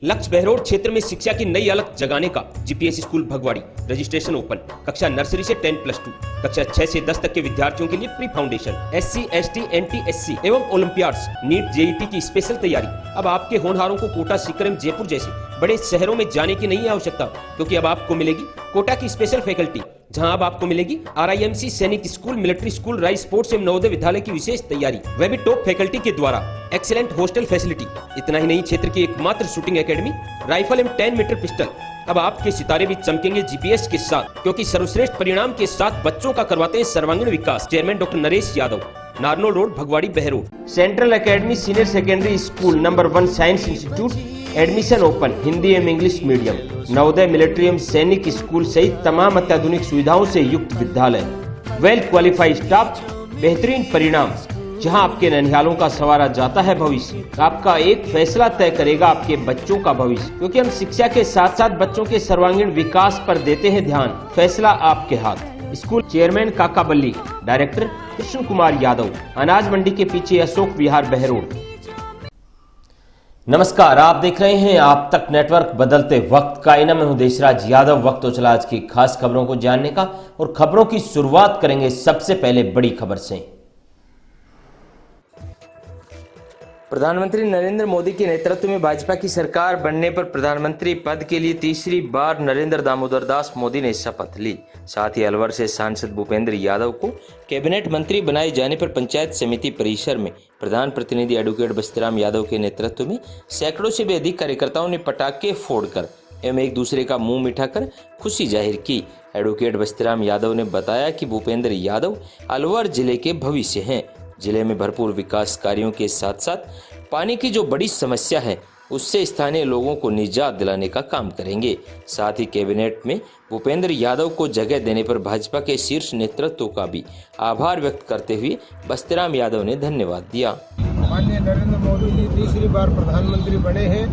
लक्ष्य बहरोड क्षेत्र में शिक्षा की नई अलग जगाने का GPS school Bhagwadi registration open. कक्षा नर्सरी से 10+2, कक्षा 6 से 10 तक के विद्यार्थियों के लिए pre foundation, SC, ST, NT, SC एवं ओलंपियाड्स, नीट, जेईटी की स्पेशल तैयारी। अब आपके होनहारों को कोटा, सीकर, जयपुर जैसे बड़े शहरों में जाने की नहीं आवश्यकता, क्योंकि अब आपको मिलेगी कोटा की स्पेशल फैकल्टी, जहां अब आपको मिलेगी RIMC सैनिक school, military school, rice sports एवं नवोदय विद्यालय की विशेष तैयारी, वह भी टॉप फैकल्टी के द्वारा। Excellent hostel facility. इतना ही नहीं, क्षेत्र की एकमात्र शूटिंग एकेडमी, राइफल एवं 10 मीटर पिस्टल। अब आपके सितारे भी चमकेंगे जीपीएस के साथ, क्योंकि सर्वश्रेष्ठ परिणाम के साथ बच्चों का करवाते हैं सर्वांगीण विकास। Chairman doctor Naresh Yadav, Narnaul road, Bhagwadi, Behror. Central academy senior secondary school number 1 science institute, admission open, Hindi एवं इंग्लिश मीडियम। नवोदय, मिलिट्री एवं सैनिक स्कूल सहित तमाम अत्याधुनिक सुविधाओं से युक्त विद्यालय, वेल क्वालिफाइड स्टाफ, बेहतरीन परिणाम। जहां आपके ननिहालों का संवारा जाता है भविष्य, आपका एक फैसला तय करेगा आपके बच्चों का भविष्य, क्योंकि हम शिक्षा के साथ साथ बच्चों के सर्वांगीण विकास पर देते हैं ध्यान। फैसला आपके हाथ। स्कूल चेयरमैन काका बल्ली, डायरेक्टर कृष्ण कुमार यादव, अनाज मंडी के पीछे, अशोक विहार, बहरोड। नमस्कार, आप देख रहे हैं आप तक नेटवर्क। बदलते वक्त का इनाम, मैं हूं देशराज यादव। वक्त तो चला आज की खास खबरों को जानने का, और खबरों की शुरुआत करेंगे सबसे पहले बड़ी खबर से। प्रधानमंत्री नरेंद्र मोदी के नेतृत्व में भाजपा की सरकार बनने पर प्रधानमंत्री पद के लिए तीसरी बार नरेंद्र दामोदर दास मोदी ने शपथ ली। साथ ही अलवर से सांसद भूपेंद्र यादव को कैबिनेट मंत्री बनाए जाने पर पंचायत समिति परिसर में प्रधान प्रतिनिधि एडवोकेट बस्तीराम यादव के नेतृत्व में सैकड़ों से भी अधिक कार्यकर्ताओं ने पटाखे फोड़कर एवं एक दूसरे का मुंह मिठाकर खुशी जाहिर की। एडवोकेट बस्तीराम यादव ने बताया कि भूपेंद्र यादव अलवर जिले के भविष्य हैं। जिले में भरपूर विकास कार्यों के साथ साथ पानी की जो बड़ी समस्या है उससे स्थानीय लोगों को निजात दिलाने का काम करेंगे। साथ ही कैबिनेट में भूपेंद्र यादव को जगह देने पर भाजपा के शीर्ष नेतृत्व का भी आभार व्यक्त करते हुए बस्तीराम यादव ने धन्यवाद दिया। माननीय नरेंद्र मोदी जी तीसरी बार प्रधानमंत्री बने हैं।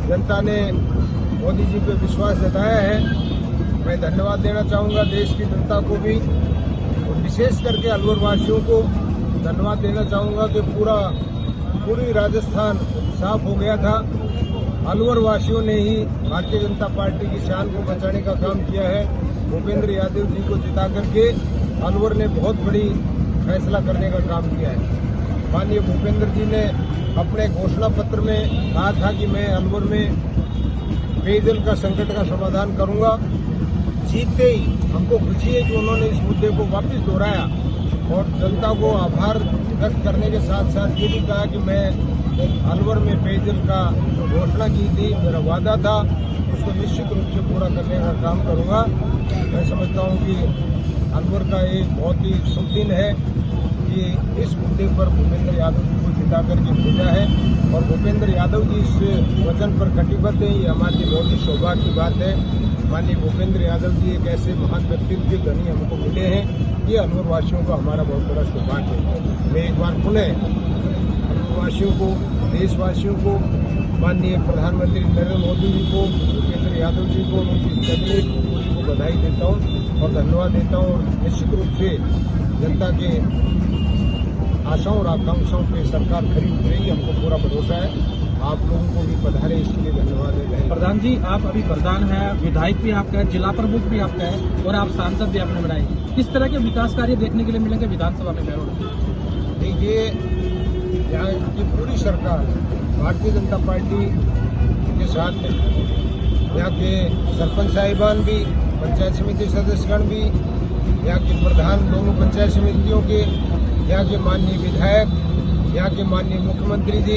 जनता ने मोदी जी पे विश्वास जताया है। मैं धन्यवाद देना चाहूँगा देश की जनता को भी, और विशेष करके अलवर वासियों को धन्यवाद देना चाहूँगा कि पूरी राजस्थान साफ हो गया था। अलवर वासियों ने ही भारतीय जनता पार्टी की शान को बचाने का काम किया है। भूपेंद्र यादव जी को जिता करके अलवर ने बहुत बड़ी फैसला करने का काम किया है। माननीय भूपेंद्र जी ने अपने घोषणा पत्र में कहा था कि मैं अलवर में पेयजल का संकट का समाधान करूंगा। जीतते ही हमको खुशी है कि उन्होंने इस मुद्दे को वापस दोहराया और जनता को आभार व्यक्त करने के साथ साथ ये भी कहा कि मैं अलवर में पेयजल का जो घोषणा की थी, मेरा वादा था, उसको निश्चित रूप से पूरा करने का काम करूंगा। मैं समझता हूं कि अलवर का एक बहुत ही शुभ दिन है कि इस मुद्दे पर भूपेंद्र यादव जी को जिता करके भेजा है, और भूपेंद्र यादव जी इस वचन पर कटिबद्ध है। ये हमारे लिए बहुत ही सौभाग्य की बात है। माननीय भूपेंद्र यादव जी एक ऐसे महान व्यक्तित्व के धनी हमको मिले हैं, ये अलवर वासियों का हमारा बहुत बड़ा सौभाग्य है। मैं एक बार पुनः अलवर वासियों को, देशवासियों को, माननीय प्रधानमंत्री नरेंद्र मोदी जी को, भूपेंद्र यादव जी को, उनकी कैबिनेट को बधाई देता हूँ और धन्यवाद देता हूँ। और निश्चित रूप से जनता के आशाओं और आकांक्षाओं पे सरकार खरी उतरेगी, हमको पूरा भरोसा है। आप लोगों को भी पधारे, इसके लिए धन्यवाद देते हैं। प्रधान जी, आप अभी प्रधान हैं, विधायक भी आपका है, जिला प्रमुख भी आपका है, और आप सांसद भी आपने बनाए। किस तरह के विकास कार्य देखने के लिए मिलेंगे विधानसभा में बहरोड? देखिए, यहाँ की पूरी सरकार भारतीय जनता पार्टी के साथ है। यहाँ के सरपंच साहिबान भी, पंचायत समिति सदस्यगण भी, यहाँ के प्रधान दोनों पंचायत समितियों के, यहाँ के माननीय विधायक, यहाँ के माननीय मुख्यमंत्री जी,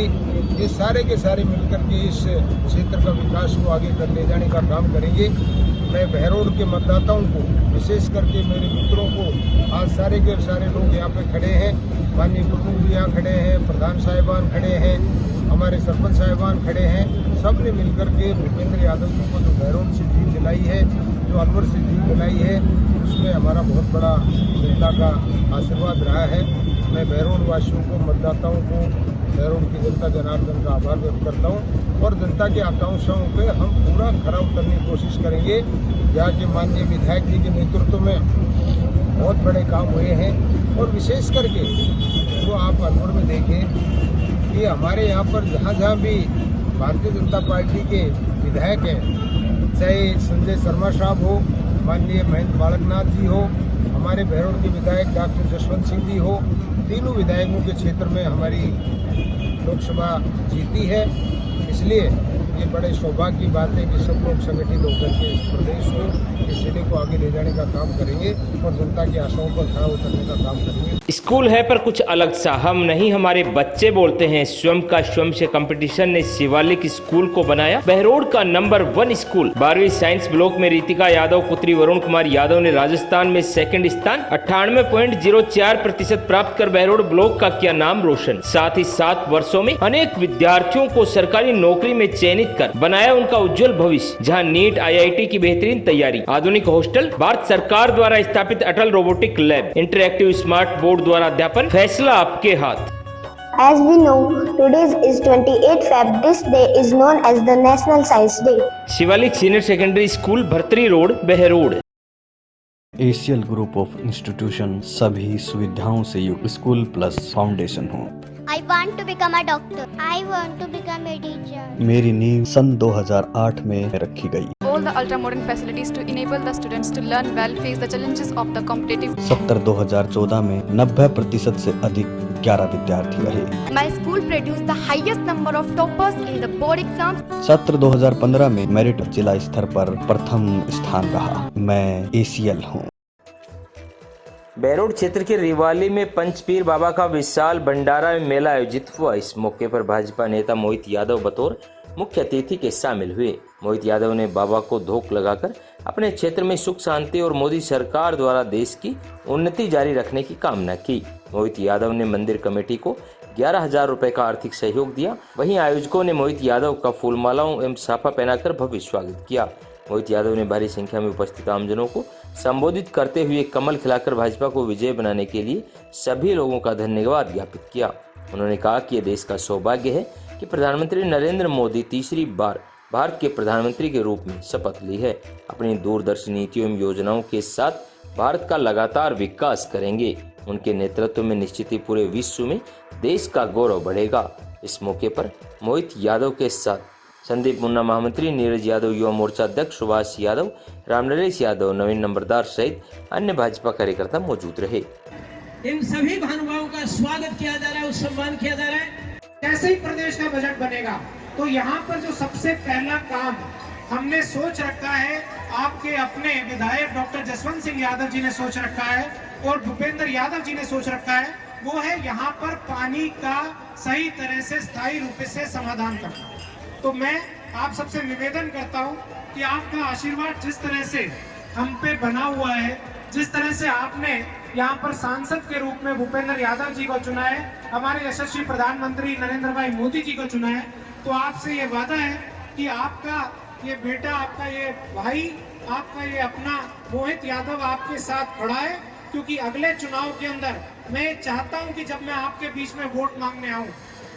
ये सारे के सारे मिलकर के इस क्षेत्र का विकास को आगे कर ले जाने का काम करेंगे। मैं बहरोड के मतदाताओं को, विशेष करके मेरे मित्रों को, आज सारे के सारे लोग यहाँ पे खड़े हैं, माननीय प्रमुख जी यहाँ खड़े हैं, प्रधान साहिबान खड़े हैं, हमारे सरपंच साहिबान खड़े हैं, सब ने मिलकर के भूपेंद्र यादव जी को जो बहरोड से जीत दिलाई है, जो अलवर से जीत दिलाई है, उसमें हमारा बहुत बड़ा जनता का आशीर्वाद रहा है। मैं बहरोड वासियों को, मतदाताओं को, बहरोड की जनता जनार्दन का आभार व्यक्त करता हूँ, और जनता की आकांक्षाओं पे हम पूरा खरा उतरने की कोशिश करेंगे। यहाँ के माननीय विधायक जी के नेतृत्व में बहुत बड़े काम हुए हैं, और विशेष करके जो आप अलवर में देखें कि हमारे यहाँ पर जहाँ जहाँ भी भारतीय जनता पार्टी के विधायक हैं, चाहे संजय शर्मा साहब हो, माननीय महेंद्र बालकनाथ जी हो, हमारे बहरोड के विधायक डॉक्टर जसवंत सिंह जी हो, तीनों विधायकों के क्षेत्र में हमारी लोकसभा जीती है। इसलिए ये बड़े सौभाग्य की बात है कि सब लोग संगठित होकर के इस प्रदेश को, इस जिले को आगे ले जाने का काम करेंगे और जनता की आशाओं पर खरा उतरने का काम करेंगे। स्कूल है पर कुछ अलग सा, हम नहीं हमारे बच्चे बोलते हैं। स्वयं का स्वयं से कंपटीशन ने शिवालिक स्कूल को बनाया बहरोड का नंबर 1 स्कूल। 12वीं साइंस ब्लॉक में रितिका यादव पुत्री वरुण कुमार यादव ने राजस्थान में सेकंड स्थान 98.04% प्राप्त कर बहरोड ब्लॉक का किया नाम रोशन। साथ ही 7 वर्षों में अनेक विद्यार्थियों को सरकारी नौकरी में चयनित कर बनाया उनका उज्जवल भविष्य। जहां नीट IIT की बेहतरीन तैयारी, आधुनिक हॉस्टल, भारत सरकार द्वारा स्थापित Atal robotic lab, interactive smart board द्वारा अध्यापन, फैसला आपके हाथ। As we know, today is 28 Feb. This day is known as the National Science Day. Shivalik senior secondary school, Bhartari road, Behror. Asian group of institution सभी सुविधाओं से युक्त स्कूल प्लस फाउंडेशन हो। I want to become a doctor. I want to become a teacher. मेरी नींव सन 2008 में रखी गई। All the ultra modern facilities to enable the students to learn well, face the challenges of the competitive. सत्र 2014 में 90% से अधिक 11 विद्यार्थी रहे। My school produced the highest number of toppers in the board exams. सत्र 2015 में मेरिट जिला स्तर पर प्रथम स्थान रहा। मैं ACL हूँ। बहरोड क्षेत्र के रिवाली में पंचपीर बाबा का विशाल भंडारा में मेला आयोजित हुआ। इस मौके पर भाजपा नेता मोहित यादव बतौर मुख्य अतिथि के शामिल हुए। मोहित यादव ने बाबा को धोख लगाकर अपने क्षेत्र में सुख शांति और मोदी सरकार द्वारा देश की उन्नति जारी रखने की कामना की। मोहित यादव ने मंदिर कमेटी को 11,000 रुपए का आर्थिक सहयोग दिया। वहीं आयोजकों ने मोहित यादव का फूलमालाओं एवं साफा पहनाकर भव्य स्वागत किया। मोहित यादव ने भारी संख्या में उपस्थित आमजनों को संबोधित करते हुए कमल खिलाकर भाजपा को विजय बनाने के लिए सभी लोगों का धन्यवाद ज्ञापित किया। उन्होंने कहा कि यह देश का सौभाग्य है कि प्रधानमंत्री नरेंद्र मोदी तीसरी बार भारत के प्रधानमंत्री के रूप में शपथ ली है। अपनी दूरदर्शी नीतियों एवं योजनाओं के साथ भारत का लगातार विकास करेंगे। उनके नेतृत्व में निश्चित ही पूरे विश्व में देश का गौरव बढ़ेगा। इस मौके पर मोहित यादव के साथ संदीप मुन्ना महामंत्री, नीरज यादव युवा मोर्चा अध्यक्ष, सुभाष यादव, रामनरेश यादव, नवीन नंबरदार सहित अन्य भाजपा कार्यकर्ता मौजूद रहे। इन सभी महानुभावों का स्वागत किया जा रहा है, सम्मान किया जा रहा है। जैसे ही प्रदेश का बजट बनेगा तो यहाँ पर जो सबसे पहला काम हमने सोच रखा है, आपके अपने विधायक डॉक्टर जसवंत सिंह यादव जी ने सोच रखा है और भूपेंद्र यादव जी ने सोच रखा है, वो है यहाँ पर पानी का सही तरह से स्थायी रूप से समाधान करना। तो मैं आप सबसे निवेदन करता हूं कि आपका आशीर्वाद जिस तरह से हम पे बना हुआ है, जिस तरह से आपने यहाँ पर सांसद के रूप में भूपेंद्र यादव जी को चुना है, हमारे यशस्वी प्रधानमंत्री नरेंद्र भाई मोदी जी को चुना है, तो आपसे ये वादा है कि आपका ये बेटा, आपका ये भाई, आपका ये अपना मोहित यादव आपके साथ खड़ा है। क्योंकि अगले चुनाव के अंदर मैं चाहता हूं कि जब मैं आपके बीच में वोट मांगने आऊं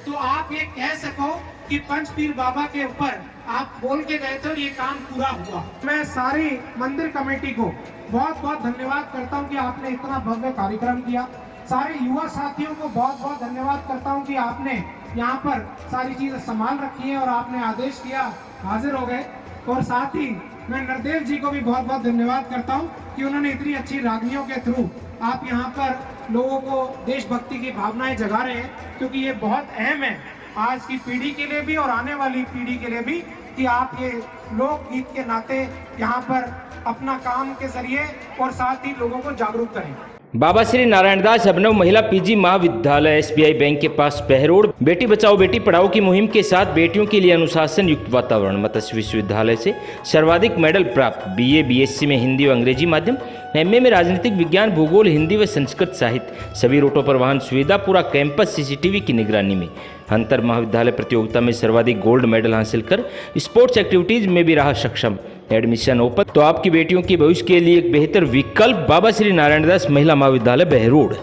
तो आप ये कह सको कि पंचपीर बाबा के ऊपर आप बोल के गए थे और ये काम पूरा हुआ। मैं सारी मंदिर कमेटी को बहुत बहुत धन्यवाद करता हूं कि आपने इतना भव्य कार्यक्रम किया। सारे युवा साथियों को बहुत बहुत धन्यवाद करता हूं कि आपने यहाँ पर सारी चीजें संभाल रखी है और आपने आदेश किया, हाजिर हो गए। और साथ ही मैं नरदेव जी को भी बहुत बहुत धन्यवाद करता हूँ कि उन्होंने इतनी अच्छी रागनियों के थ्रू आप यहाँ पर लोगों को देशभक्ति की भावनाएं जगा रहे हैं, क्योंकि ये बहुत अहम है आज की पीढ़ी के लिए भी और आने वाली पीढ़ी के लिए भी कि आप ये लोकगीत के नाते यहाँ पर अपना काम के जरिए और साथ ही लोगों को जागरूक करें। बाबा श्री नारायणदास अभिनव महिला PG महाविद्यालय SBI बैंक के पास बहरोड बेटी बचाओ बेटी पढ़ाओ की मुहिम के साथ बेटियों के लिए अनुशासन युक्त वातावरण। मत्स्य विश्वविद्यालय से सर्वाधिक मेडल प्राप्त, BA BSc में हिंदी व अंग्रेजी माध्यम, MA में राजनीतिक विज्ञान, भूगोल, हिंदी व संस्कृत साहित्य। सभी रूटों पर वाहन सुविधा, पूरा कैंपस CCTV की निगरानी में। अंतर महाविद्यालय प्रतियोगिता में सर्वाधिक गोल्ड मेडल हासिल कर स्पोर्ट्स एक्टिविटीज में भी रहा सक्षम। एडमिशन ओपन, तो आपकी बेटियों के भविष्य के लिए एक बेहतर विकल्प बाबा श्री नारायणदास महिला महाविद्यालय Behror.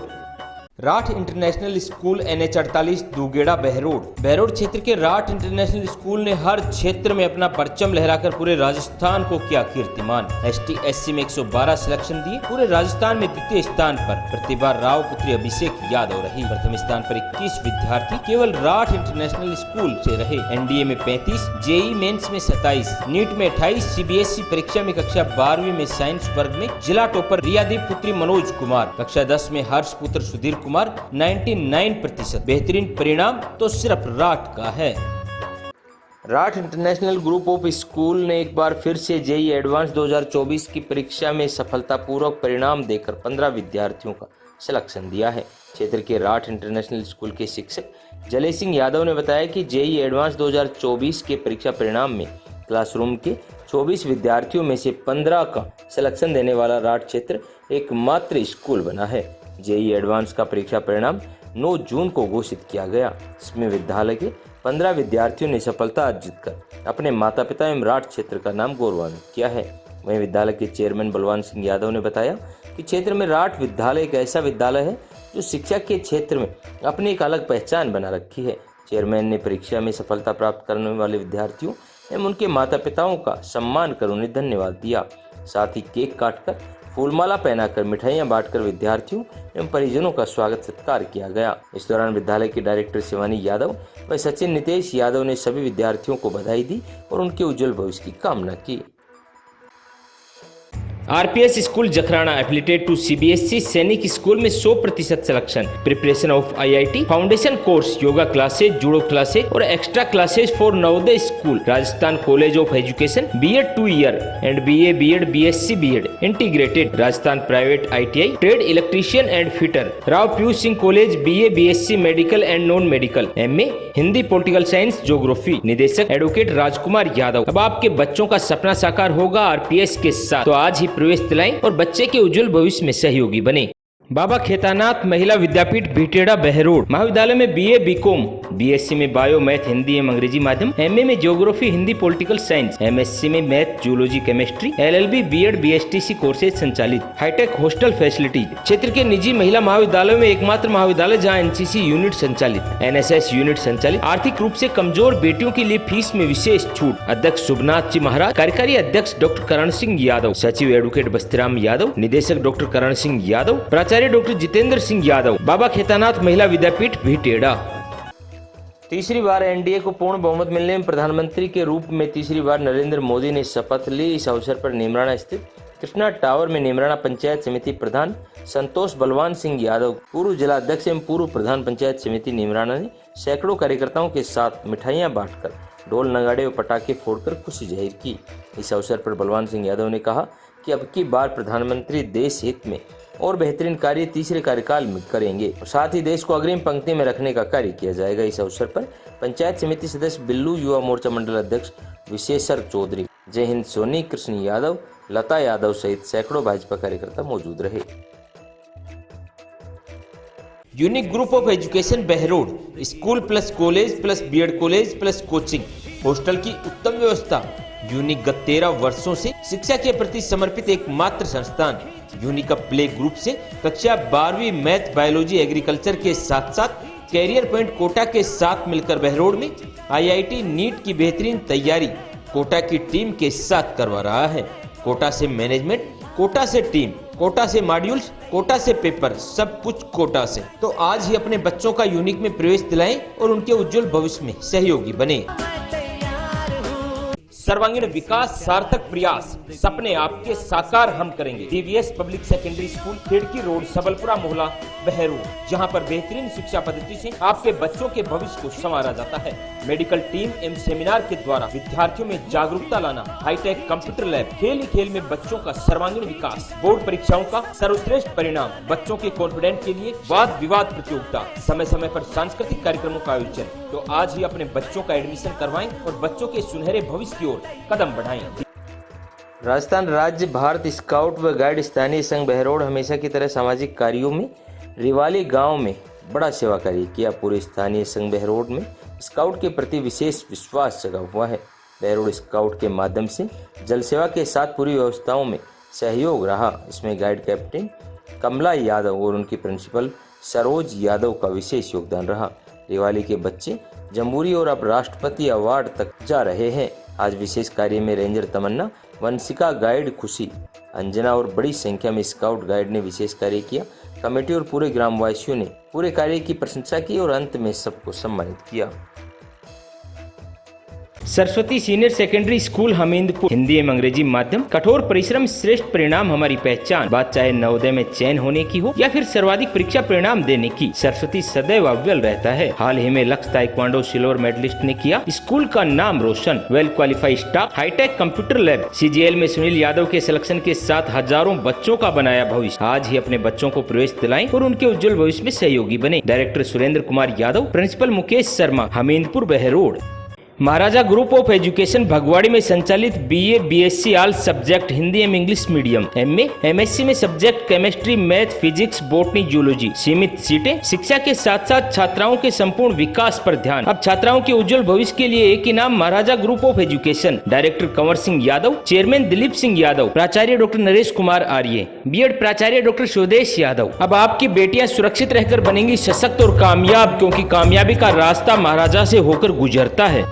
Rath international school NH48 दूगेड़ा बहरोड क्षेत्र के राठ इंटरनेशनल स्कूल ने हर क्षेत्र में अपना परचम लहराकर पूरे राजस्थान को किया कीर्तिमान। ST/SC में 112 सिलेक्शन दिए। पूरे राजस्थान में द्वितीय स्थान पर प्रतिभा राव पुत्री अभिषेक यादव रही। प्रथम स्थान पर 21 विद्यार्थी केवल राठ इंटरनेशनल स्कूल से रहे। NDA में 35, JEE मेंस में 27, नीट में 28, CBSE परीक्षा में कक्षा 12वीं में साइंस वर्ग में जिला टॉपर रियादीप पुत्री मनोज कुमार, कक्षा 10 में हर्ष पुत्र सुधीर कुमार 99%। बेहतरीन परिणाम तो सिर्फ राठ का है। राठ इंटरनेशनल ग्रुप ऑफ स्कूल ने एक बार फिर से JEE एडवांस 2024 की परीक्षा में सफलतापूर्वक परिणाम देकर 15 विद्यार्थियों का सिलेक्शन दिया है। क्षेत्र के राठ इंटरनेशनल स्कूल के शिक्षक जले सिंह यादव ने बताया कि JEE एडवांस 2024 के परीक्षा परिणाम में क्लासरूम के 24 विद्यार्थियों में से 15 का सिलेक्शन देने वाला राठ क्षेत्र एकमात्र स्कूल बना है। JEE एडवांस का परीक्षा परिणाम 9 जून को घोषित किया गया। इसमें विद्यालय के 15 विद्यार्थियों ने सफलता अर्जित कर अपने माता पिता एवं राठ क्षेत्र का नाम गौरवान्वित किया है। वहीं विद्यालय के चेयरमैन बलवान सिंह यादव ने बताया कि क्षेत्र में राठ विद्यालय एक ऐसा विद्यालय है जो शिक्षा के क्षेत्र में अपनी एक अलग पहचान बना रखी है। चेयरमैन ने परीक्षा में सफलता प्राप्त करने वाले विद्यार्थियों एवं उनके माता पिताओं का सम्मान कर उन्हें धन्यवाद दिया। साथ ही केक काटकर, फूलमाला पहनाकर, मिठाइयां बांटकर विद्यार्थियों एवं परिजनों का स्वागत सत्कार किया गया। इस दौरान विद्यालय की डायरेक्टर शिवानी यादव व सचिन नितेश यादव ने सभी विद्यार्थियों को बधाई दी और उनके उज्जवल भविष्य की कामना की। RPS school Jakhrana affiliated to CBSE Sainik school में 100% selection. Preparation of IIT foundation course, yoga classes, judo classes और extra classes for Navodaya school. Rajasthan college of education B.Ed 2 year and BA B.Ed BSc B.Ed integrated. Rajasthan private ITI trade electrician and fitter. Rao Piyush Singh college BA BSc medical and non medical. MA Hindi political science geography. निदेशक advocate Rajkumar Yadav. अब आपके बच्चों का सपना साकार होगा RPS के साथ, तो आज ही प्रवेश दिलाएं और बच्चे के उज्जवल भविष्य में सहयोगी बने। बाबा खेतानाथ महिला विद्यापीठ बीटेड़ा बहरोड महाविद्यालय में BA BCom, BSc में बायो मैथ हिंदी एवं अंग्रेजी माध्यम, MA में geography Hindi political science, MSc में math zoology chemistry, LLB B.Ed BSTC courses संचालित। Hitech hostel facilities. क्षेत्र के निजी महिला महाविद्यालयों में एकमात्र महाविद्यालय जहां NCC यूनिट संचालित, NSS यूनिट संचालित। आर्थिक रूप से कमजोर बेटियों के लिए फीस में विशेष छूट। अध्यक्ष शुभनाथ जी महाराज, कार्यकारी अध्यक्ष डॉक्टर करण सिंह यादव, सचिव एडवोकेट बस्तीराम यादव, निदेशक डॉक्टर करण सिंह यादव, प्राचार्य डॉक्टर जितेंद्र सिंह यादव। बाबा खेतानाथ महिला विद्यापीठ भीटेड़ा। तीसरी बार NDA को पूर्ण बहुमत मिलने में प्रधानमंत्री के रूप में तीसरी बार नरेंद्र मोदी ने शपथ ली। इस अवसर पर नीमराणा स्थित कृष्णा टावर में नीमराणा पंचायत समिति प्रधान संतोष बलवान सिंह यादव, पूर्व जिला अध्यक्ष एवं पूर्व प्रधान पंचायत समिति नीमराणा ने सैकड़ों कार्यकर्ताओं के साथ मिठाइयां बांटकर, ढोल नगाड़े और पटाखे फोड़कर खुशी जाहिर की। इस अवसर पर बलवान सिंह यादव ने कहा कि अब की बार प्रधानमंत्री देश हित में और बेहतरीन कार्य तीसरे कार्यकाल में करेंगे और साथ ही देश को अग्रिम पंक्ति में रखने का कार्य किया जाएगा। इस अवसर पर पंचायत समिति सदस्य बिल्लू, युवा मोर्चा मंडल अध्यक्ष विशेषर चौधरी, जय हिंद सोनी, कृष्ण यादव, लता यादव सहित सैकड़ों भाजपा कार्यकर्ता मौजूद रहे। Unique group of education Behror, school plus college plus B.Ed college plus coaching, hostel की उत्तम व्यवस्था। यूनिक गत 13 वर्षों से शिक्षा के प्रति समर्पित एकमात्र संस्थान। यूनिक प्ले ग्रुप से कक्षा 12वीं मैथ, बायोलॉजी, एग्रीकल्चर के साथ साथ कैरियर पॉइंट कोटा के साथ मिलकर बहरोड में IIT नीट की बेहतरीन तैयारी कोटा की टीम के साथ करवा रहा है। कोटा से मैनेजमेंट, कोटा से टीम, कोटा से मॉड्यूल्स, कोटा से पेपर, सब कुछ कोटा से। तो आज ही अपने बच्चों का यूनिक में प्रवेश दिलाएं और उनके उज्जवल भविष्य में सहयोगी बने। सर्वांगीण विकास, सार्थक प्रयास, सपने आपके साकार हम करेंगे। DVS पब्लिक सेकेंडरी स्कूल, खिड़की रोड, सबलपुरा मोहल्ला, बहरोड, जहां पर बेहतरीन शिक्षा पद्धति से आपके बच्चों के भविष्य को संवारा जाता है। मेडिकल टीम एवं सेमिनार के द्वारा विद्यार्थियों में जागरूकता लाना, हाईटेक कंप्यूटर लैब, खेल ही खेल में बच्चों का सर्वांगीण विकास, बोर्ड परीक्षाओं का सर्वश्रेष्ठ परिणाम, बच्चों के कॉन्फिडेंस के लिए वाद विवाद प्रतियोगिता, समय समय पर सांस्कृतिक कार्यक्रमों का आयोजन। तो आज ही अपने बच्चों का एडमिशन करवाएं और बच्चों के सुनहरे भविष्य की ओर कदम बढ़ाएं। राजस्थान राज्य भारत स्काउट व गाइड स्थानीय संघ बहरोड हमेशा की तरह सामाजिक कार्यों में रिवाली गांव में बड़ा सेवा कार्य किया। पूरे स्थानीय संघ बहरोड में स्काउट के प्रति विशेष विश्वास जगा हुआ है। बहरोड स्काउट के माध्यम से जल सेवा के साथ पूरी व्यवस्थाओं में सहयोग रहा। इसमें गाइड कैप्टन कमला यादव और उनकी प्रिंसिपल सरोज यादव का विशेष योगदान रहा। रिवाली के बच्चे जम्बूरी और अब राष्ट्रपति अवार्ड तक जा रहे हैं। आज विशेष कार्य में रेंजर तमन्ना, वंशिका गाइड खुशी, अंजना और बड़ी संख्या में स्काउट गाइड ने विशेष कार्य किया। कमेटी और पूरे ग्रामवासियों ने पूरे कार्य की प्रशंसा की और अंत में सबको सम्मानित किया। Saraswati senior secondary school Hamidpur, Hindi एवं अंग्रेजी माध्यम। कठोर परिश्रम श्रेष्ठ परिणाम हमारी पहचान। बात चाहे नवोदय में चयन होने की हो या फिर सर्वाधिक परीक्षा परिणाम देने की, सरस्वती सदैव अव्वल रहता है। हाल ही में लक्ष्य ताइक्वांडो सिल्वर मेडलिस्ट ने किया स्कूल का नाम रोशन। Well qualified staff, hitech computer lab. CGL में सुनील यादव के सिलेक्शन के साथ हजारों बच्चों का बनाया भविष्य। आज ही अपने बच्चों को प्रवेश दिलाएं और उनके उज्जवल भविष्य में सहयोगी बने। Director Surendra Kumar Yadav, principal Mukesh Sharma, Hamidpur Behror. Maharaja group of education Bhagwadi में संचालित BA BSc all subject Hindi एवं इंग्लिश मीडियम, MA MSc में subject chemistry, math, physics, botany, zoology. सीमित सीटें। शिक्षा के साथ साथ छात्राओं के संपूर्ण विकास पर ध्यान। अब छात्राओं के उज्जवल भविष्य के लिए एक ही नाम, Maharaja group of education. Director Kanwar Singh Yadav, chairman Dilip Singh Yadav, प्राचार्य डॉक्टर नरेश कुमार आर्य, B.Ed प्राचार्य डॉक्टर स्वदेश यादव। अब आपकी बेटियां सुरक्षित रहकर बनेंगी सशक्त और कामयाब, क्योंकि कामयाबी का रास्ता महाराजा से होकर गुजरता है।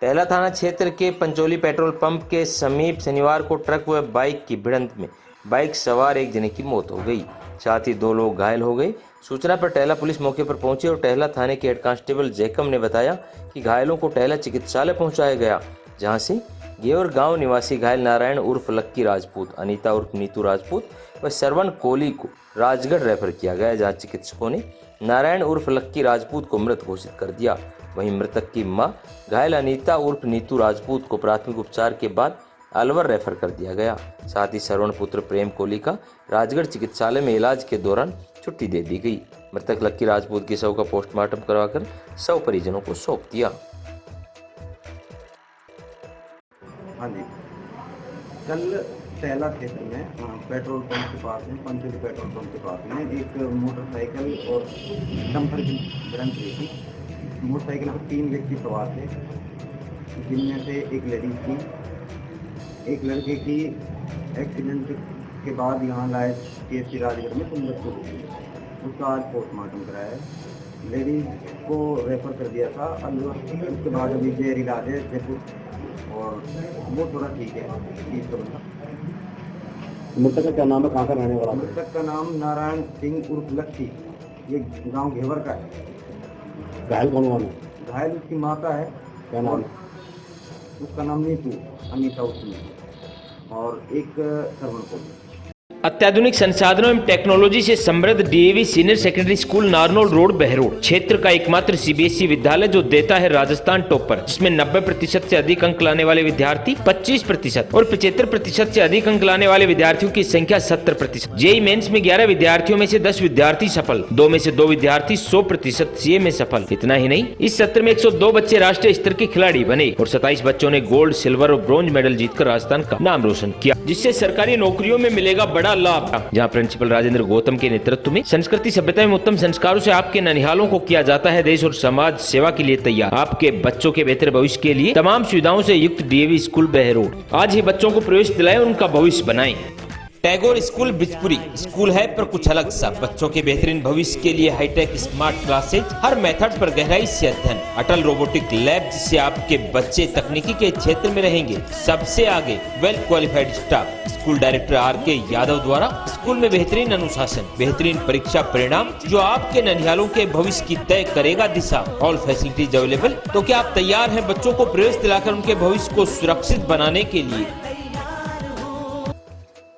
टहला थाना क्षेत्र के पंचोली पेट्रोल पंप के समीप शनिवार को ट्रक व बाइक की भिड़ंत में बाइक सवार एक जने की मौत हो गई, साथ ही 2 लोग घायल हो गए। सूचना पर टहला पुलिस मौके पर पहुंची और टहला थाने के हेड कांस्टेबल जैकम ने बताया कि घायलों को टहला चिकित्सालय पहुंचाया गया, जहां से गेवर गांव निवासी घायल नारायण उर्फ लक्की राजपूत, अनीता उर्फ नीतू राजपूत व श्रवण कोहली को राजगढ़ रेफर किया गया, जहाँ चिकित्सकों ने नारायण उर्फ लक्की राजपूत को मृत घोषित कर दिया। वहीं मृतक की मां घायल अनीता उर्फ नीतू राजपूत को प्राथमिक उपचार के बाद अलवर रेफर कर दिया गया। साथ ही श्रवण पुत्र प्रेम कोहली का राजगढ़ चिकित्सालय में इलाज के दौरान छुट्टी दे दी गई। मृतक लक्की राजपूत के शव का पोस्टमार्टम करवाकर शव परिजनों को सौंप दिया। हाँ जी, कल टहला क्षेत्र में पेट्रोल पंप के पास में, पंचोली पेट्रोल पंप के पास में एक मोटरसाइकिल और डंपर की भिड़ंत हुई थी। मोटरसाइकिल पर 3 व्यक्ति सवार थे, जिनमें से एक लेडीज थी। एक लड़के की एक्सीडेंट के बाद यहाँ लाए PSC राजगढ़ में, तो मृत्यु हो गई। उसका आज पोस्टमार्टम कराया है। लेडीज को रेफर कर दिया था अलवर, उसके बाद अभी जेर इलाज है जयपुर, और वो थोड़ा ठीक है। मृतक का क्या नाम है, कहाँ का रहने वाला? मृतक का नाम नारायण सिंह उर्फ लक्की, ये गांव घेवर का है। घायल कौन है? घायल उसकी माता है। क्या नाम? उसका नाम नीतू, अनीता उसकी, और एक श्रवण कोहली। अत्याधुनिक संसाधनों एवं टेक्नोलॉजी से समृद्ध DAV senior secondary school Narnaul road Behror, क्षेत्र का एकमात्र CBSE विद्यालय जो देता है राजस्थान टॉपर, जिसमें 90% से अधिक अंक लाने वाले विद्यार्थी 25% और 75% से अधिक अंक लाने वाले विद्यार्थियों की संख्या 70%। JEE मेंस में 11 विद्यार्थियों में से 10 विद्यार्थी सफल, 2 में से 2 विद्यार्थी 100% CA में सफल। इतना ही नहीं, इस सत्र में 102 बच्चे राष्ट्रीय स्तर के खिलाड़ी बने और 27 बच्चों ने गोल्ड, सिल्वर और ब्रॉन्ज मेडल जीतकर राजस्थान का नाम रोशन किया, जिससे सरकारी नौकरियों में मिलेगा बड़ा लाभ। जहां प्रिंसिपल राजेंद्र गौतम के नेतृत्व में संस्कृति सभ्यता एवं उत्तम संस्कारों से आपके ननिहालों को किया जाता है देश और समाज सेवा के लिए तैयार। आपके बच्चों के बेहतर भविष्य के लिए तमाम सुविधाओं से युक्त DAV स्कूल बहरोड। आज ही बच्चों को प्रवेश दिलाएं और उनका भविष्य बनाएं। टैगोर स्कूल बिजपुरी स्कूल है पर कुछ अलग सा। बच्चों के बेहतरीन भविष्य के लिए हाईटेक स्मार्ट क्लासेज, हर मेथड पर गहराई से अध्ययन, अटल रोबोटिक लैब जिससे आपके बच्चे तकनीकी के क्षेत्र में रहेंगे सबसे आगे, well qualified staff. School director RK Yadav द्वारा स्कूल में बेहतरीन अनुशासन, बेहतरीन परीक्षा परिणाम जो आपके ननिहालों के भविष्य की तय करेगा दिशा। All facilities available. तो क्या आप तैयार हैं बच्चों को प्रवेश दिलाकर उनके भविष्य को सुरक्षित बनाने के लिए?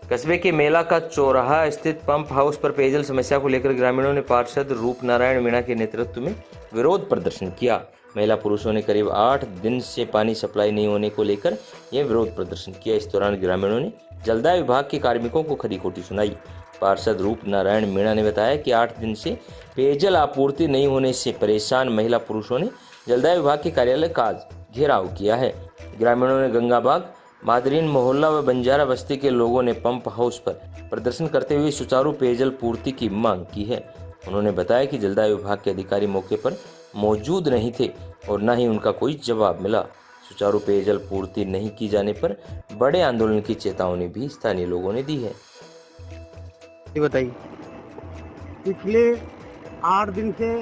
कस्बे के मेला का चौराहा स्थित पंप हाउस पर पेयजल समस्या को लेकर ग्रामीणों ने पार्षद रूप नारायण मीणा के नेतृत्व में विरोध प्रदर्शन किया। महिला पुरुषों ने करीब 8 दिन से पानी सप्लाई नहीं होने को लेकर यह विरोध प्रदर्शन किया। इस दौरान ग्रामीणों ने जलदाय विभाग के कार्मिकों को खरी खोटी सुनाई। पार्षद रूप नारायण मीणा ने बताया कि 8 दिन से पेयजल आपूर्ति नहीं होने से परेशान महिला पुरुषों ने जलदाय विभाग के कार्यालय का घेराव किया है। ग्रामीणों ने गंगाबाग, मादरीन मोहल्ला व बंजारा बस्ती के लोगों ने पंप हाउस पर प्रदर्शन करते हुए सुचारू पेयजल पूर्ति की मांग की है। उन्होंने बताया कि जलदाय विभाग के अधिकारी मौके पर मौजूद नहीं थे और न ही उनका कोई जवाब मिला। सुचारू पेयजल पूर्ति नहीं की जाने पर बड़े आंदोलन की चेतावनी भी स्थानीय लोगों ने दी है। बताइए, पिछले 8 दिन से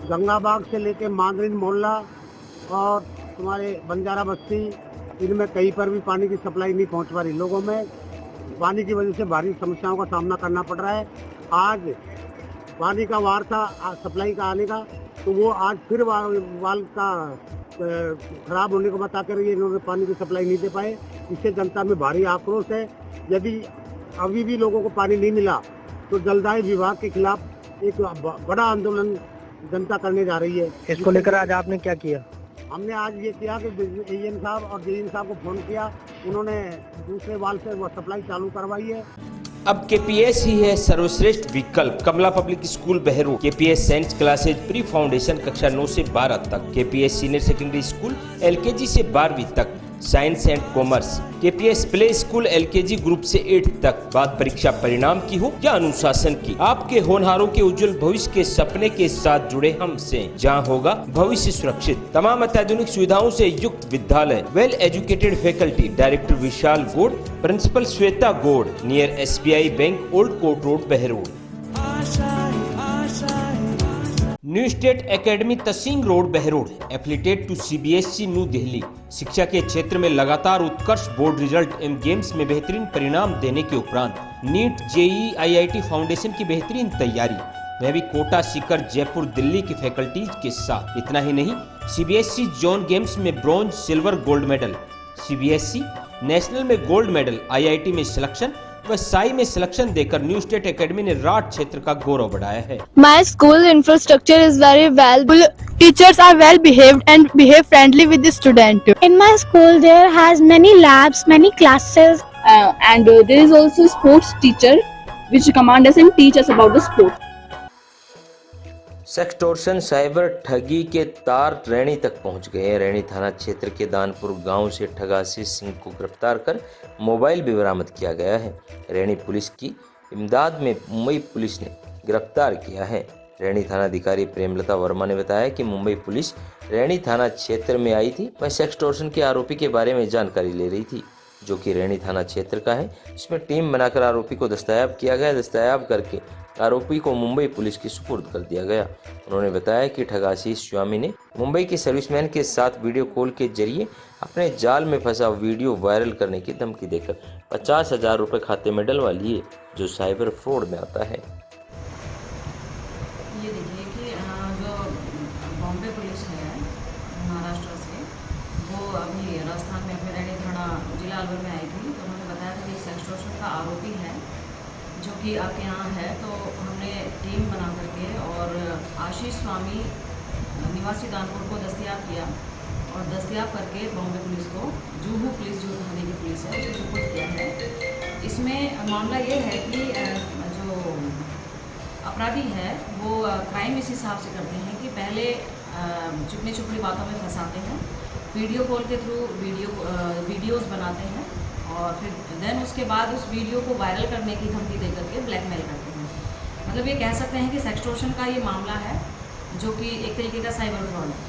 गंगाबाग से लेके मांगरीन मोहल्ला और तुम्हारे बंजारा बस्ती, इनमें कहीं पर भी पानी की सप्लाई नहीं पहुंच पा रही। लोगों में पानी की वजह से भारी समस्याओं का सामना करना पड़ रहा है। आज पानी का वार था सप्लाई का आने का, तो वो आज फिर वाल का खराब होने को बताकर ये इन्होंने पानी की सप्लाई नहीं दे पाए। इससे जनता में भारी आक्रोश है। यदि अभी भी लोगों को पानी नहीं मिला तो जलदाय विभाग के खिलाफ एक बड़ा आंदोलन जनता करने जा रही है। इसको लेकर आज आपने क्या किया? हमने आज ये किया कि एएन साहब और जेईएन साहब को फोन किया, उन्होंने दूसरे वाल से वो सप्लाई चालू करवाई है। अब केपीएस ही है सर्वश्रेष्ठ विकल्प। Kamla public school Behror, KPS science classes pre foundation कक्षा 9 से 12 तक, KPS senior secondary school LKG से 12वीं तक, science and commerce, KPS play school LKG group से 8 तक। बात परीक्षा परिणाम की हो या अनुशासन की, आपके होनहारों के उज्जवल भविष्य के सपने के साथ जुड़े हमसे, जहां होगा भविष्य सुरक्षित। तमाम अत्याधुनिक सुविधाओं से युक्त विद्यालय, well educated faculty. Director Vishal Gaur, principal Shweta Gaur, near SBI bank, old court road, Behror. New state academy तसिंग road, Behror, affiliated to CBSE new Delhi. शिक्षा के क्षेत्र में लगातार उत्कर्ष बोर्ड रिजल्ट एवं गेम्स में बेहतरीन परिणाम देने के उपरांत नीट, JEE, IIT फाउंडेशन की बेहतरीन तैयारी, वह भी कोटा, सीकर, जयपुर, दिल्ली की फैकल्टीज के साथ। इतना ही नहीं, CBSE जोन गेम्स में bronze, silver, gold medal, CBSE national में गोल्ड मेडल, IIT में सिलेक्शन व साई में सिलेक्शन देकर न्यू स्टेट एकेडमी ने राठ क्षेत्र का गौरव बढ़ाया है। My school infrastructure is very well. Teachers are well behaved and behave friendly with the student. In my school, there has many labs, many classes. And there is also sports teacher which command us and teach us about the sport. Sextortion cyber ठगी के तार रैनी तक पहुंच गए। रैनी थाना क्षेत्र के दानपुर गांव से ठगासी सिंह को गिरफ्तार कर मोबाइल भी बरामद किया गया है। रैनी पुलिस की इमदाद में मुंबई पुलिस ने गिरफ्तार किया है। रैनी थाना अधिकारी प्रेमलता वर्मा ने बताया कि मुंबई पुलिस रैनी थाना क्षेत्र में आई थी। वह सेक्सटोर्शन के आरोपी के बारे में जानकारी ले रही थी, जो कि रैनी थाना क्षेत्र का है। इसमें टीम बनाकर आरोपी को दस्तयाब किया गया। दस्तयाब करके आरोपी को मुंबई पुलिस की सुपुर्द कर दिया गया। उन्होंने बताया कि ठगासी स्वामी ने मुंबई के सर्विसमैन के साथ वीडियो कॉल के जरिए अपने जाल में फंसा वीडियो वायरल करने की धमकी देकर 50,000 रुपये खाते में डलवा लिए, जो साइबर फ्रॉड में आता है। ये देखिए कि जो बॉम्बे पुलिस है महाराष्ट्र से, वो अभी राजस्थान में अपने रैनी थाना जिला अलवर में आई थी। तो उन्होंने बताया था कि एक सेक्सटोर्शन का आरोपी है जो कि आपके यहाँ है। तो हमने टीम बना करके और आशीष स्वामी निवासी दानपुर को दस्तयाब किया और दस्तयाब करके बॉम्बे पुलिस को, जूहू पुलिस जो थाने की पुलिस है, उसे सुपुर्द किया है। इसमें मामला ये है कि जो अपराधी है वो क्राइम इस हिसाब से करते हैं कि पहले चुपनी चुपड़ी बातों में फंसाते हैं, वीडियो कॉल के थ्रू वीडियोस बनाते हैं और फिर देन उसके बाद उस वीडियो को वायरल करने की धमकी देकर के ब्लैकमेल करते हैं। मतलब ये कह सकते हैं कि सेक्सटोर्शन का ये मामला है, जो कि एक तरीके का साइबर फ्रॉड है।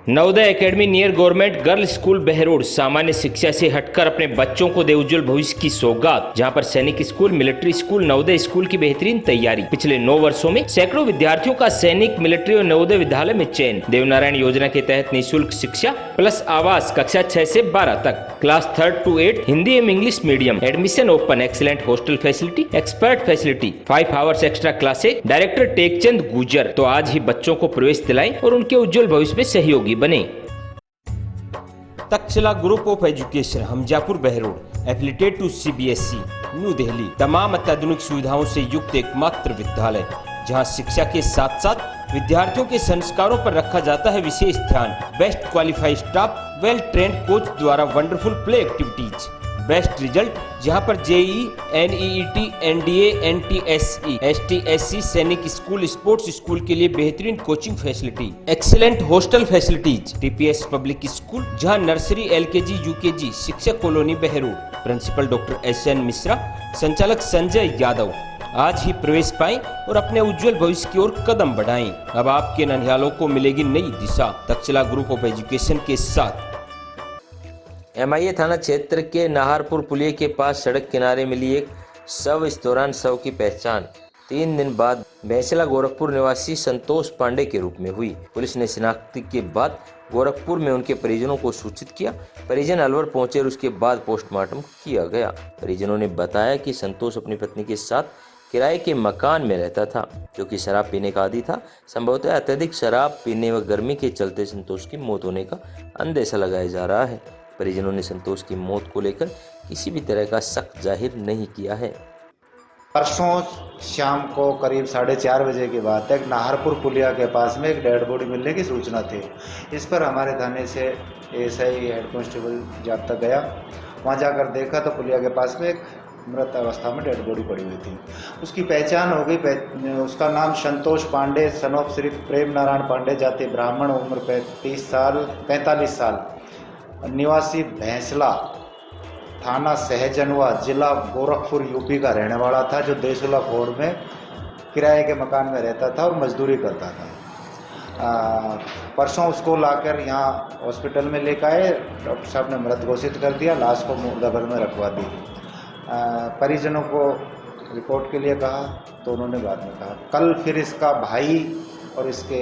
Navodaya academy near government girls school Behror सामान्य शिक्षा से हटकर अपने बच्चों को दे उज्जवल भविष्य की सौगात, जहां पर सैनिक school, military school, Navodaya school की बेहतरीन तैयारी। पिछले 9 वर्षों में सैकड़ों विद्यार्थियों का सैनिक, मिलिट्री और नवोदय विद्यालय में चयन। देवनारायण योजना के तहत निःशुल्क शिक्षा प्लस आवास कक्षा 6 से 12 तक, क्लास 3rd to 8 हिंदी एवं English medium, admission open, excellent hostel facility, expert facility, 5 hours extra classes. Director Tekchand गुजर। तो आज ही बच्चों को प्रवेश दिलाएं और उनके उज्जवल भविष्य में सहयोगी बने। Takshashila group of education, Hamjapur Behror, affiliated to CBSE new Delhi. तमाम अत्याधुनिक सुविधाओं से युक्त एकमात्र विद्यालय, जहां शिक्षा के साथ साथ विद्यार्थियों के संस्कारों पर रखा जाता है विशेष ध्यान। Best qualified staff, well trained coach द्वारा wonderful play activities, best result, जहां पर JEE, NEET, NDA, NTSE, STSC Sainik school, sports school के लिए बेहतरीन coaching facility, excellent hostel facilities. TPS public school, जहां नर्सरी, LKG, UKG, शिक्षक colony Behror. Principal doctor SN Mishra, संचालक संजय यादव। आज ही प्रवेश पाएं और अपने उज्जवल भविष्य की ओर कदम बढ़ाएं। अब आपके नन्हालों को मिलेगी नई दिशा तक्षशिला ग्रुप ऑफ एजुकेशन के साथ। MIA थाना क्षेत्र के नाहरपुर पुलिया के पास सड़क किनारे मिली एक शव। इस दौरान शव की पहचान 3 दिन बाद भैंसला गोरखपुर निवासी संतोष पांडे के रूप में हुई। पुलिस ने शिनाख्त के बाद गोरखपुर में उनके परिजनों को सूचित किया। परिजन अलवर पहुंचे और उसके बाद पोस्टमार्टम किया गया। परिजनों ने बताया कि संतोष अपनी पत्नी के साथ किराए के मकान में रहता था, जो कि शराब पीने का आदी था। संभवतः अत्यधिक शराब पीने व गर्मी के चलते संतोष की मौत होने का अंदेशा लगाया जा रहा है। परिजनों ने संतोष की मौत को लेकर किसी भी तरह का शक जाहिर नहीं किया है। परसों शाम को करीब 4:30 बजे के बाद तक नाहरपुर पुलिया के पास में एक डेड बॉडी मिलने की सूचना थी। इस पर हमारे थाने से एएसआई हेड कांस्टेबल जाब्ता गया। वहां जाकर देखा तो पुलिया के पास में एक मृत अवस्था में डेड बॉडी पड़ी हुई थी। उसकी पहचान हो गई। उसका नाम संतोष पांडे सन ऑफ श्री प्रेम नारायण पांडे, जाति ब्राह्मण, उम्र 45 साल, निवासी भैंसला, थाना सहजनवा, जिला गोरखपुर, यूपी का रहने वाला था, जो देसुला फोड़ में किराए के मकान में रहता था और मजदूरी करता था। परसों उसको लाकर यहाँ हॉस्पिटल में लेकर आए। डॉक्टर साहब ने मृत घोषित कर दिया। लाश को मुर्दाघर में रखवा दी। परिजनों को रिपोर्ट के लिए कहा तो उन्होंने बाद में कहा। कल फिर इसका भाई और इसके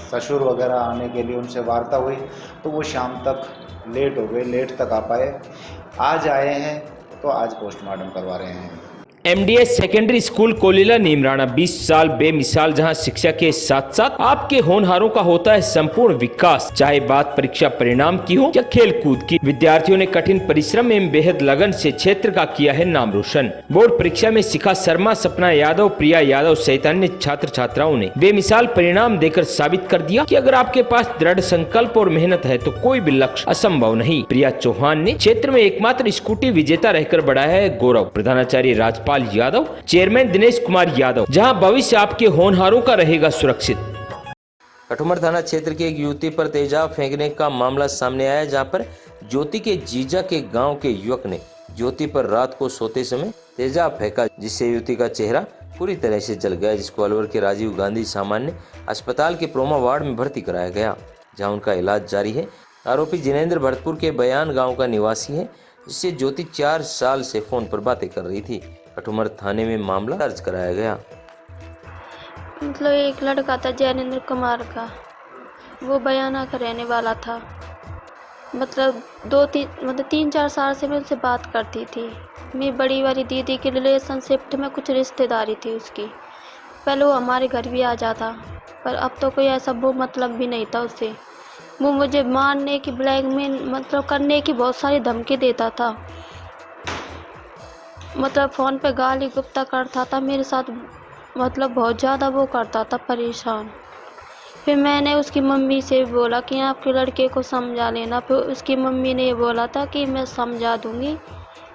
ससुर वगैरह आने के लिए उनसे वार्ता हुई तो वो शाम तक लेट हो गए, लेट तक आ पाए। आज आए हैं तो आज पोस्टमार्टम करवा रहे हैं। MDS secondary school Kolila Neemrana 20 साल बेमिसाल, जहां शिक्षा के साथ साथ आपके होनहारों का होता है संपूर्ण विकास। चाहे बात परीक्षा परिणाम की हो या खेल कूद की, विद्यार्थियों ने कठिन परिश्रम एवं बेहद लगन से क्षेत्र का किया है नाम रोशन। बोर्ड परीक्षा में शिखा शर्मा, सपना यादव, प्रिया यादव सहित अन्य छात्र छात्राओं ने बेमिसाल परिणाम देकर साबित कर दिया कि अगर आपके पास दृढ़ संकल्प और मेहनत है तो कोई भी लक्ष्य असंभव नहीं। प्रिया चौहान ने क्षेत्र में एकमात्र स्कूटी विजेता रहकर बढ़ाया है गौरव। प्रधानाचार्य राजपाल यादव, चेयरमैन दिनेश कुमार यादव, जहां भविष्य आपके होनहारों का रहेगा सुरक्षित। कठुमर थाना क्षेत्र की एक युवती पर तेजाब फेंकने का मामला सामने आया, जहां पर ज्योति के जीजा के गांव के युवक ने ज्योति पर रात को सोते समय तेजाब फेंका, जिससे युवती का चेहरा पूरी तरह से जल गया, जिसको अलवर के राजीव गांधी सामान्य अस्पताल के प्रोमा वार्ड में भर्ती कराया गया, जहां उनका इलाज जारी है। आरोपी जिनेंद्र भरतपुर के बयान गाँव का निवासी है, जिससे ज्योति 4 साल से फोन पर बातें कर रही थी। कठुमर थाने में मामला दर्ज कराया गया। मतलब एक लड़का था जैनेंद्र कुमार का, वो बयाना का रहने वाला था। मतलब 3-4 साल से मैं उससे बात करती थी। मेरी बड़ी वाली दीदी के रिलेशनशिप में कुछ रिश्तेदारी थी उसकी। पहले वो हमारे घर भी आ जाता, पर अब तो कोई ऐसा वो मतलब भी नहीं था उससे। वो मुझे मारने की, ब्लैकमेल मतलब करने की बहुत सारी धमकी देता था। मतलब फ़ोन पे गाली गुप्ता करता था मेरे साथ, मतलब बहुत ज़्यादा वो करता था परेशान। फिर मैंने उसकी मम्मी से बोला कि आपके लड़के को समझा लेना। फिर उसकी मम्मी ने ये बोला था कि मैं समझा दूंगी,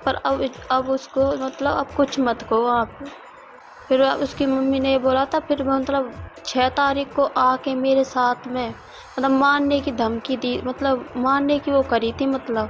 पर अब उसको मतलब अब कुछ मत कहो आप। फिर उसकी मम्मी ने ये बोला था। फिर मतलब 6 तारीख को आके मेरे साथ में मतलब मारने की धमकी दी, मतलब मारने की वो करी थी। मतलब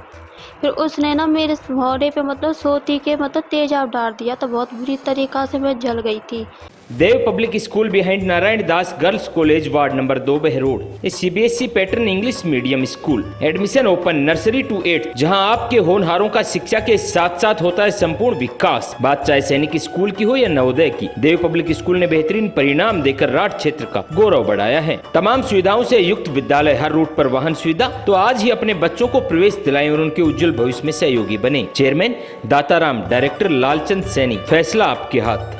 फिर उसने ना मेरे मोहरे पे मतलब सोती के मतलब तेजाब डाल दिया, तो बहुत बुरी तरीक़ा से मैं जल गई थी। Dev public school behind Narayan Das girls college ward number 2 Behror, CBSE pattern English medium school. Admission open nursery to 8, जहां आपके होनहारों का शिक्षा के साथ साथ होता है संपूर्ण विकास। बात चाहे सैनिक स्कूल की हो या नवोदय की, देव पब्लिक स्कूल ने बेहतरीन परिणाम देकर राठ क्षेत्र का गौरव बढ़ाया है। तमाम सुविधाओं से युक्त विद्यालय, हर रूट पर वाहन सुविधा। तो आज ही अपने बच्चों को प्रवेश दिलाएं और उनके उज्जवल भविष्य में सहयोगी बने। Chairman Dataram, director Lalchand Saini. फैसला आपके हाथ।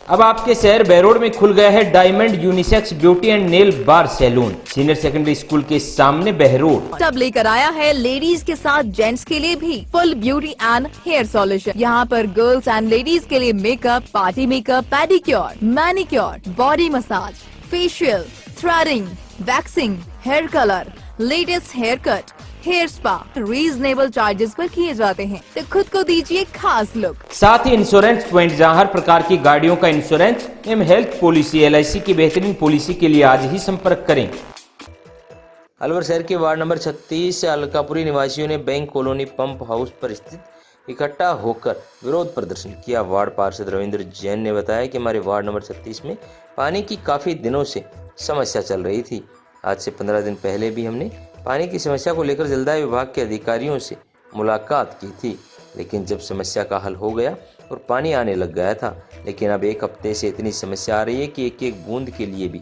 अब आपके शहर बहरोड में खुल गया है diamond unisex beauty and nail bar salon, senior secondary school के सामने बहरोड। तब लेकर आया है लेडीज के साथ जेंट्स के लिए भी full beauty and hair solution. यहाँ पर गर्ल्स एंड लेडीज के लिए makeup, party makeup, pedicure, manicure, body massage, facial, threading, waxing, hair colour, latest hair cut, hair spa reasonable charges पर किए जाते हैं, तो खुद को दीजिए खास लुक। साथ ही इंश्योरेंस पॉइंट, जहां हर प्रकार की गाड़ियों का इंश्योरेंस एवं हेल्थ पॉलिसी, LIC की बेहतरीन पॉलिसी के लिए आज ही संपर्क करें। अलवर शहर के वार्ड नंबर 36 से अलकापुरी निवासियों ने बैंक कॉलोनी पंप हाउस पर स्थित इकट्ठा होकर विरोध प्रदर्शन किया। वार्ड पार्षद रविंद्र जैन ने बताया कि हमारे वार्ड नंबर 36 में पानी की काफी दिनों से समस्या चल रही थी। आज से 15 दिन पहले भी हमने पानी की समस्या को लेकर जलदाय विभाग के अधिकारियों से मुलाकात की थी, लेकिन जब समस्या का हल हो गया और पानी आने लग गया था, लेकिन अब एक हफ्ते से इतनी समस्या आ रही है कि एक एक बूंद के लिए भी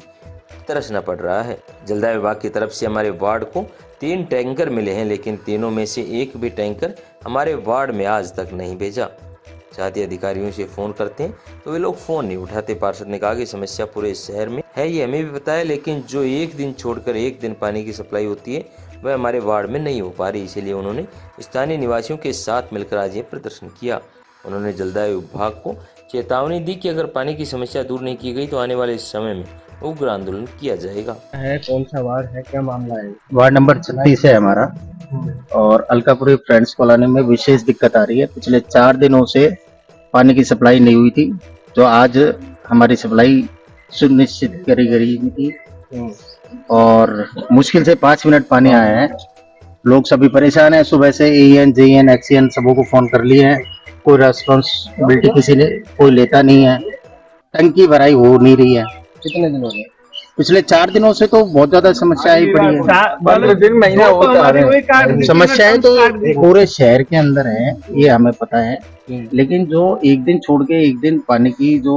तरसना पड़ रहा है। जलदाय विभाग की तरफ से हमारे वार्ड को 3 टैंकर मिले हैं, लेकिन तीनों में से एक भी टैंकर हमारे वार्ड में आज तक नहीं भेजा। साथ ही अधिकारियों से फ़ोन करते हैं तो वे लोग फ़ोन नहीं उठाते। पार्षद ने कहा कि समस्या पूरे शहर में है, ये हमें भी पता है, लेकिन जो एक दिन छोड़कर एक दिन पानी की सप्लाई होती है वह हमारे वार्ड में नहीं हो पा रही। इसीलिए उन्होंने स्थानीय निवासियों के साथ मिलकर आज ये प्रदर्शन किया। उन्होंने जलदाय विभाग को चेतावनी दी कि अगर पानी की समस्या दूर नहीं की गई तो आने वाले समय में उग्र आंदोलन किया जाएगा। है कौन सा वार्ड है, क्या मामला है? वार्ड नंबर 36 है हमारा, और अलकापुरी फ्रेंड्स कॉलोनी में विशेष दिक्कत आ रही है। पिछले 4 दिनों से पानी की सप्लाई नहीं हुई थी, तो आज हमारी सप्लाई सुनिश्चित करी गई थी और मुश्किल से 5 मिनट पानी आया है। लोग सभी परेशान हैं। सुबह से AN, JN, XCN सबों को फोन कर लिए हैं, कोई रेस्पॉन्सिबिलिटी किसी ने कोई लेता नहीं है। टंकी भराई हो नहीं रही है। कितने दिन हो गए? पिछले 4 दिनों से तो बहुत ज्यादा समस्या आई पड़ी है। 15 दिन महीना होता है। समस्याएं तो पूरे शहर के अंदर है, ये हमें पता है, लेकिन जो एक दिन छोड़ के एक दिन पानी की जो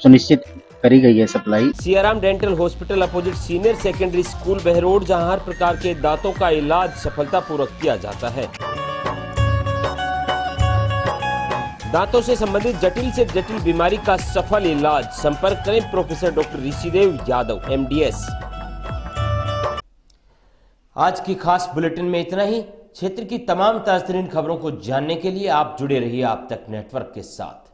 सुनिश्चित करी गई है supply. Siyaram dental hospital opposite senior secondary school Behror, जहां हर प्रकार के दांतों का इलाज सफलतापूर्वक किया जाता है। दांतों से संबंधित जटिल से जटिल बीमारी का सफल इलाज। संपर्क करें professor doctor Rishidev Yadav, MDS। आज की खास बुलेटिन में इतना ही। क्षेत्र की तमाम ताज़तरीन खबरों को जानने के लिए आप जुड़े रहिए आप तक नेटवर्क के साथ।